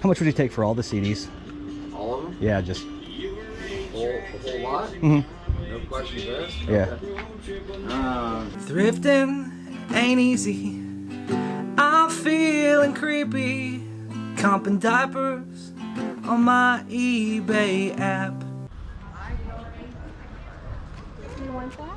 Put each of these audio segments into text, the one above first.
How much would you take for all the CDs? All of them? Yeah, just. The whole lot? Mm-hmm. No questions asked? Yeah. Okay. Thrifting ain't easy. I'm feeling creepy. Comping diapers on my eBay app. You want that?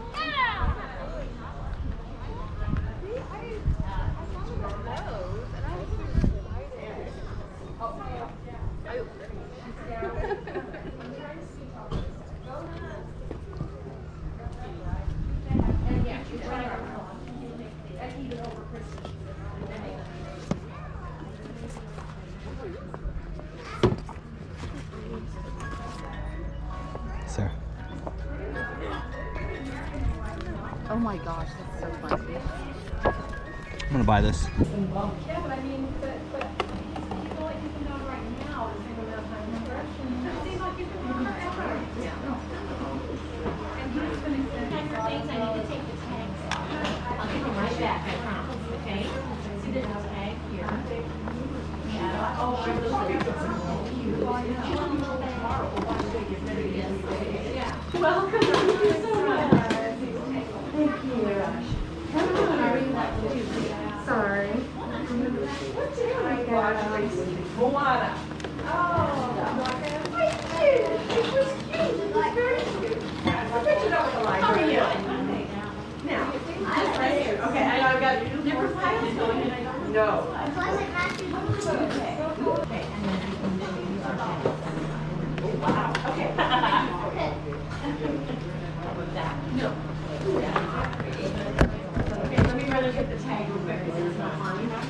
Sir. Oh my gosh, that's so funny. I'm gonna buy this. Yeah, but I mean, but you feel like you can know right now the same amount of time correction. It seems like you can do forever. And he's going to say, Things I need to take the tags off. I'll give them right back, I promise. Okay? See, there's a tag here. Yeah. Oh, I welcome. Thank you so much. Thank you. Come on, are you sorry? I got Moana. Oh, thank you. It was cute. It was very cute. I picked it up at the library. How are you? Now, just right here. Okay, I know I've got different files going. No. Okay. Okay, and then I can use our files. Oh, wow. Okay. Okay. That. No. Okay, let me rather get the tag real quick because it's not harming us.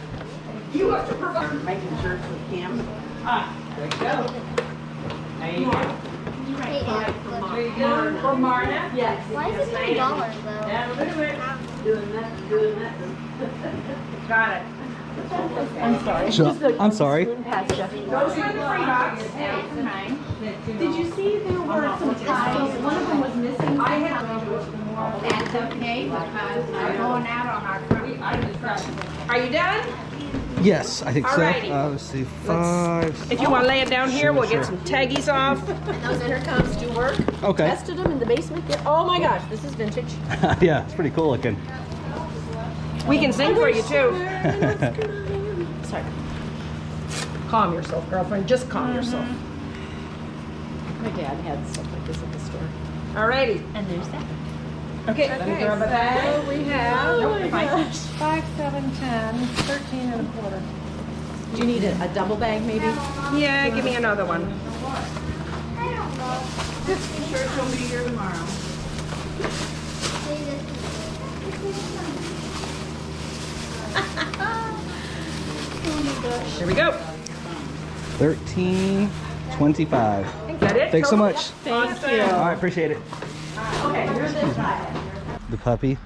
You have to provide. Making sure it's with Kim. Ah, there you go. There you go. There you go. For Marna? Yes. Why is it $10 though? That'll do it. Doing that. Got it. I'm sorry. So, I'm sorry. Those are the free box. Did you see there were some ties? One of them was missing. I had. That's okay, because we're going out on our front. Are you done? Yes, I think so. Alrighty. Let's see, 5. If you want to lay it down here, we'll Sure. get some taggies off. And those intercoms do work. Okay. Tested them in the basement. Oh my gosh, this is vintage. Yeah, it's pretty cool looking. We can sing for you too. Sorry. Calm yourself, girlfriend. Just calm yourself. My dad had stuff like this at the store. Alrighty. And there's that. Okay, let me grab a bag. We have Nope, you're fine. 5, 7, 10, 13 and a quarter. Do you need a double bag maybe? Yeah, give me another one. Just be sure she'll be here tomorrow. Here we go. 13.25. Is that it? Thanks so Totally? much. Thank you. All right, appreciate it. Okay, here's this side. The puppy.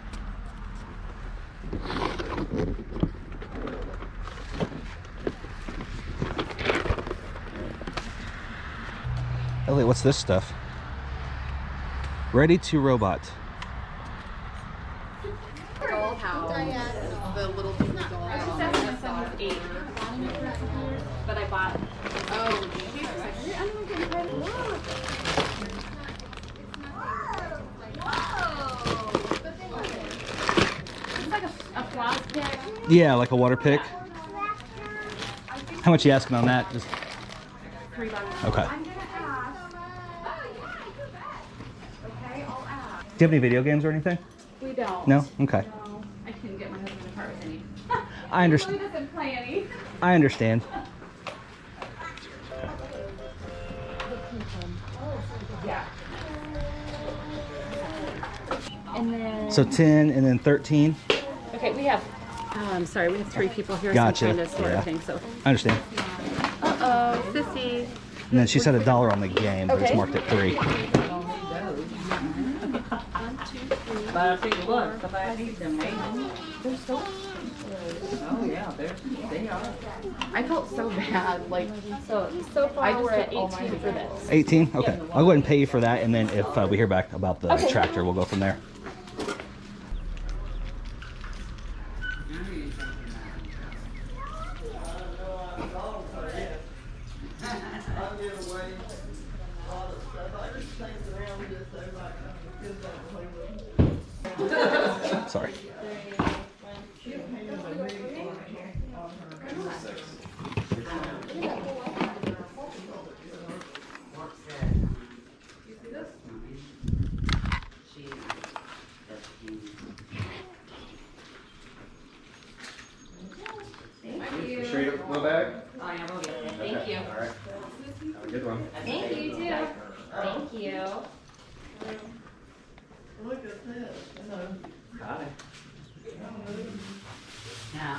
Elliot, what's this stuff? Ready to robot. Dollhouse. The little baby dollhouse. 8. But I bought. Oh, it's like a floss pick. Yeah, like a water pick. How much are you asking on that? Just $3. okay. Do you have any video games or anything? We don't. No? Okay. No. I couldn't get my husband a car with any. I understand. He doesn't play any. I understand. Yeah. And then. So 10 and then 13. Okay, we have. I'm sorry, we have 3 people here. Gotcha. So I'm trying to sort Yeah. everything. So. I understand. Uh-oh, sissy. And then she said $1 on the game, but it's Okay. marked at 3. 1, 2, 3. But I think look, if I need them, maybe. They're so. Oh yeah, they are. I felt so bad. Like so far I just we're put at all 18 mine for this. 18? Okay. I'll go ahead and pay you for that, and then if we hear back about the tractor, we'll go from there. Sorry. Sure you have no bag? Oh, yeah, we'll get it. Thank you. All right. Have a good one. Thank you, too. Thank you. Hi. Yeah.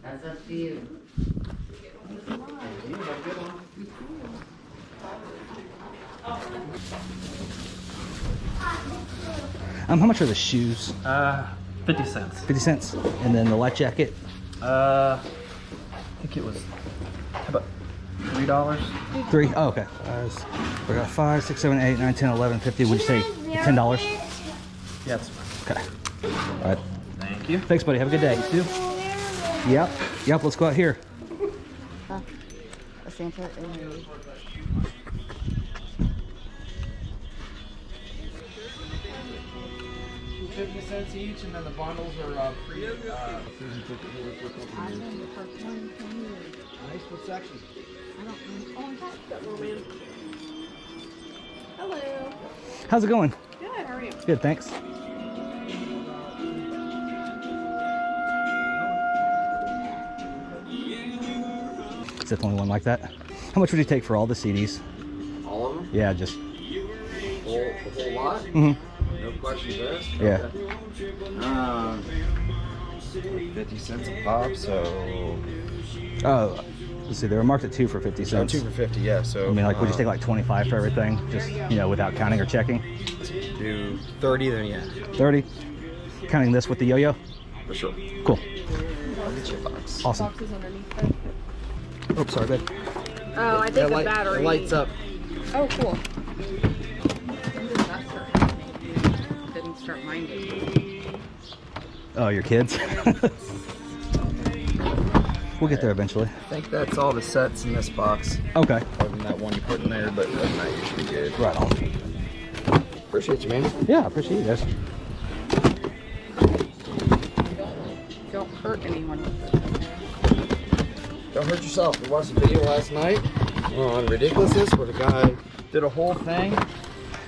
That's up to you. You have a good one. How much are the shoes? 50 cents. 50 cents. And then the life jacket? I think it was about $3. 3? Oh, okay. We got 5, 6, 7, 8, 9, 10, 11, 50. Would you say $10? Yeah, that's fine. Okay. All right. Thank you. Thanks, buddy. Have a good day. You too? Yep. Yep. Let's go out here. Santa. 50 cents each, and then the bundles are free. Nice. What section? Hello. How's it going? Good. How are you? Good, thanks. Is that the only one like that? How much would you take for all the CDs? All of them? Yeah, just. The whole lot? Mm-hmm. No questions asked? Yeah. Okay. 50 cents a pop, so... Oh, let's see. They were marked at 2 for 50 So cents. 2 for 50, yeah, so... I mean, like, would you take like 25 for everything? Just, without counting or checking? do 30, then yeah. 30? Counting this with the yo-yo? For sure. Cool. I'll get you a box. Awesome. Boxes underneath there. Oh, sorry, babe. Oh, I think the battery. It lights up. Oh, cool. Didn't start minding. Oh, your kids? We'll get there eventually. I think that's all the sets in this box. Okay. Other than that one you put in there, but other than that, you should be good. Right on. Appreciate you, man. Yeah, I appreciate you guys. Don't hurt anyone. Don't hurt yourself. We watched a video last night on Ridiculousness where the guy did a whole thing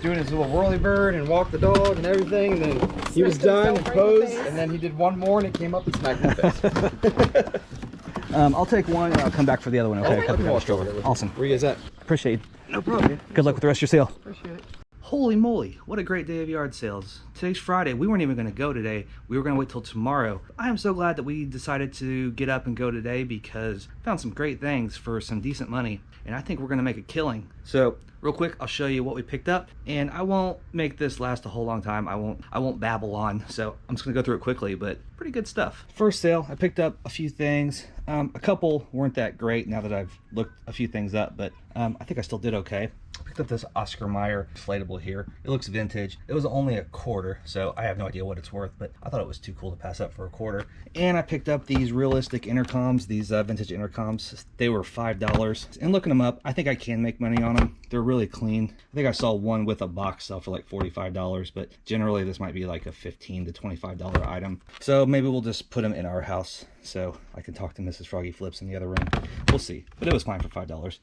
doing his little whirly bird and walked the dog and everything, and then he was done and posed, and then he did one more and it came up and smacked my face. I'll take one and I'll come back for the other one, okay? Okay. Cut the camera stroller. Awesome. Where you guys at? Appreciate it. No problem. Good luck with the rest of your sale. Appreciate it. Holy moly, what a great day of yard sales. Today's Friday. We weren't even going to go today. We were going to wait till tomorrow. I am so glad that we decided to get up and go today because I found some great things for some decent money, and I think we're going to make a killing. So real quick, I'll show you what we picked up, and I won't make this last a whole long time. I won't babble on, so I'm just going to go through it quickly, but pretty good stuff. First sale, I picked up a few things. A couple weren't that great now that I've looked a few things up, but I think I still did okay. I picked up this Oscar Mayer inflatable here. It looks vintage. It was only a quarter, so I have no idea what it's worth, but I thought it was too cool to pass up for a quarter. And I picked up these realistic intercoms, these vintage intercoms. They were $5. And looking them up, I think I can make money on them. They're really clean. I think I saw one with a box sell for like $45, but generally this might be like a $15 to $25 item. So maybe we'll just put them in our house so I can talk to Mrs. Froggy Flips in the other room. We'll see, but it was fine for $5.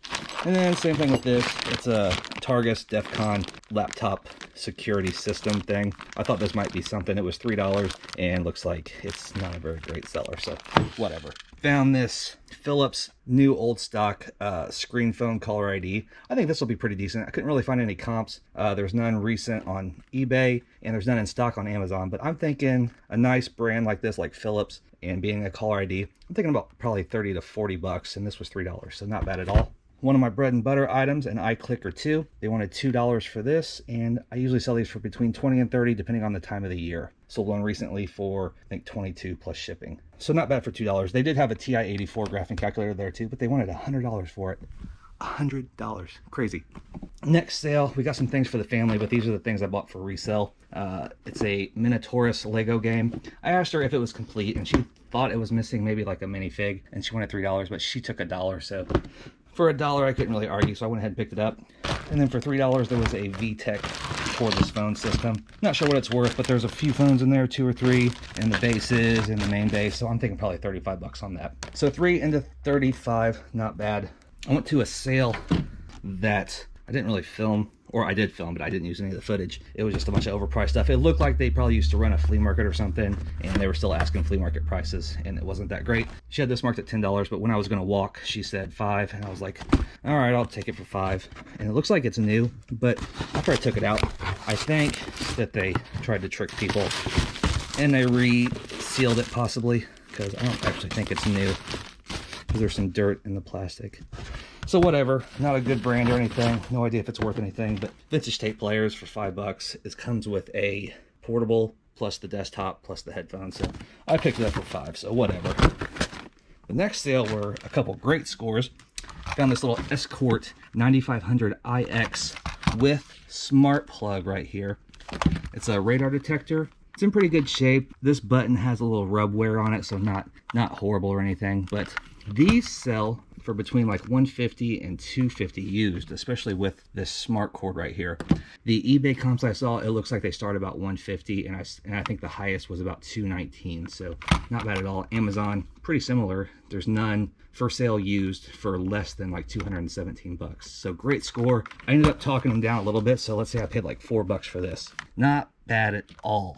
And then same thing with this. It's a Targus DEF CON laptop security system thing. I thought this might be something. It was $3 and looks like it's not a very great seller, so whatever. Found this Philips new old stock screen phone caller ID. I think this will be pretty decent. I couldn't really find any comps. There's none recent on eBay and there's none in stock on Amazon, but I'm thinking a nice brand like this, like Philips, and being a caller ID, I'm thinking about probably 30 to 40 bucks, and this was $3, so not bad at all. One of my bread and butter items, an iClicker 2. They wanted $2 for this, and I usually sell these for between 20 and 30 depending on the time of the year. Sold one recently for, I think, 22 plus shipping. So not bad for $2. They did have a TI-84 graphing calculator there too, but they wanted $100 for it. $100. Crazy. Next sale, we got some things for the family, but these are the things I bought for resale. It's a Minotaurus Lego game. I asked her if it was complete, and she thought it was missing maybe like a minifig, and she wanted $3, but she took $1. So for $1, I couldn't really argue, so I went ahead and picked it up. And then for $3, there was a VTech cordless phone system. Not sure what it's worth, but there's a few phones in there, 2 or 3, and the bases and the main base. So I'm thinking probably 35 bucks on that. So 3 into 35, not bad. I went to a sale that I didn't really film, or I did film, but I didn't use any of the footage. It was just a bunch of overpriced stuff. It looked like they probably used to run a flea market or something, and they were still asking flea market prices, and it wasn't that great. She had this marked at $10, but when I was gonna walk, she said $5, and I was like, all right, I'll take it for $5. And it looks like it's new, but after I took it out, I think that they tried to trick people, and they re-sealed it possibly, because I don't actually think it's new, because there's some dirt in the plastic. So whatever, not a good brand or anything. No idea if it's worth anything, but vintage tape players for $5. It comes with a portable, plus the desktop, plus the headphones. So I picked it up for $5, so whatever. The next sale were a couple great scores. Found this little Escort 9500 IX with smart plug right here. It's a radar detector. It's in pretty good shape. This button has a little rub wear on it, so not horrible or anything, but these sell for between like $150 and $250 used, especially with this smart cord right here. The eBay comps I saw, it looks like they start about $150, and I think the highest was about $219, so not bad at all. Amazon, pretty similar. There's none for sale used for less than like 217 bucks. So great score. I ended up talking them down a little bit, so let's say I paid like $4 for this. Not bad at all.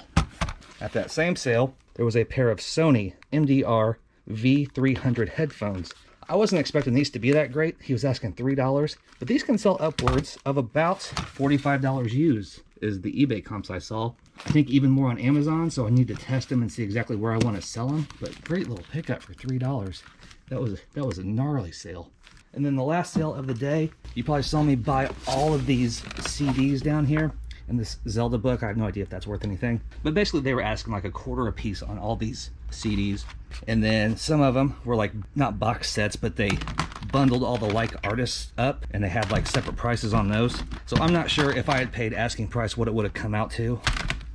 At that same sale, there was a pair of Sony MDR V300 headphones. I wasn't expecting these to be that great. He was asking $3, but these can sell upwards of about $45 used is the eBay comps I saw. I think even more on Amazon, so I need to test them and see exactly where I want to sell them, but great little pickup for $3. That was a gnarly sale. And then the last sale of the day, you probably saw me buy all of these CDs down here. And this Zelda book, I have no idea if that's worth anything. But basically they were asking like $1 a piece on all these CDs. And then some of them were like, not box sets, but they bundled all the like artists up and they had like separate prices on those. So I'm not sure if I had paid asking price what it would have come out to.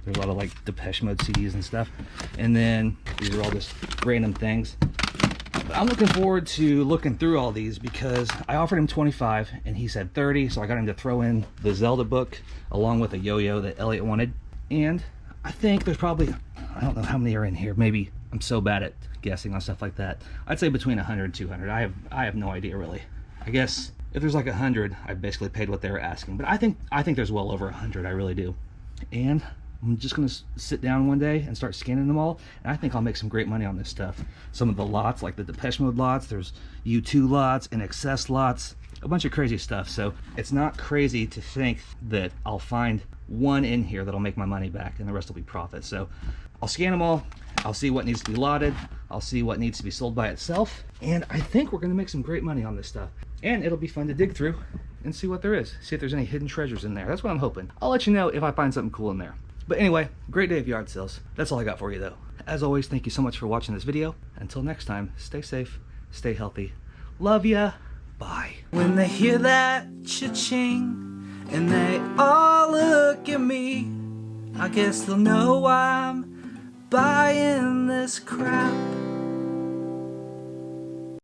There's a lot of like Depeche Mode CDs and stuff. And then these are all just random things. But I'm looking forward to looking through all these because I offered him 25 and he said 30, so I got him to throw in the Zelda book along with a yo-yo that Elliot wanted. And I think there's probably, I don't know how many are in here, maybe, I'm so bad at guessing on stuff like that. I'd say between 100 and 200. I have no idea really. I guess if there's like 100, I basically paid what they were asking. But I think there's well over 100, I really do. And I'm just gonna sit down one day and start scanning them all, and I think I'll make some great money on this stuff. Some of the lots, like the Depeche Mode lots, there's U2 lots and Excess lots, a bunch of crazy stuff. So it's not crazy to think that I'll find one in here that'll make my money back and the rest will be profit. So I'll scan them all, I'll see what needs to be lotted, I'll see what needs to be sold by itself, and I think we're gonna make some great money on this stuff. And it'll be fun to dig through and see what there is, see if there's any hidden treasures in there. That's what I'm hoping. I'll let you know if I find something cool in there. But anyway, great day of yard sales. That's all I got for you though. As always, thank you so much for watching this video. Until next time, stay safe, stay healthy. Love ya. Bye. When they hear that cha-ching and they all look at me, I guess they'll know I'm buying this crap.